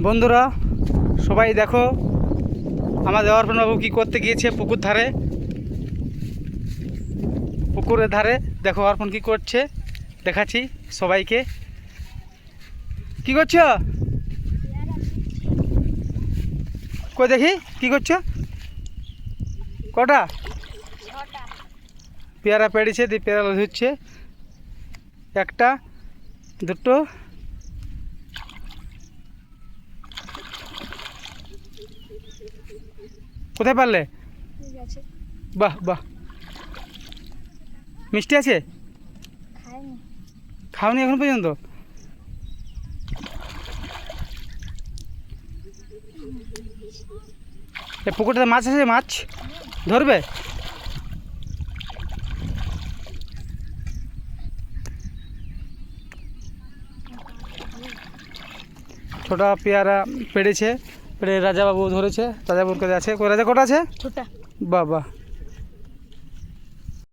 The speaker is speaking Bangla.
বন্ধুরা সবাই দেখো আমাদের অর্পণ বাবু কী করতে গিয়েছে পুকুরের ধারে দেখো অর্পণ কী করছে দেখাচ্ছি সবাইকে। কি করছো? কই দেখি কি করছো? কটা পেয়ারা পেড়েছে, দিয়ে পেয়ারা ধরছে, একটা দুটো কোথায় পারলে? বাহ বাহ, মিষ্টি আছে? খাওনি এখন পর্যন্ত? পুকুরটাতে মাছ আছে, মাছ ধরবে? ছোটা পেয়ারা পেড়েছে, পেড়ে রাজাবাবু ধরেছে, রাজাবাবুর কাছে আছে। রাজা কটা আছে? ছোটা। বাহ বাহ,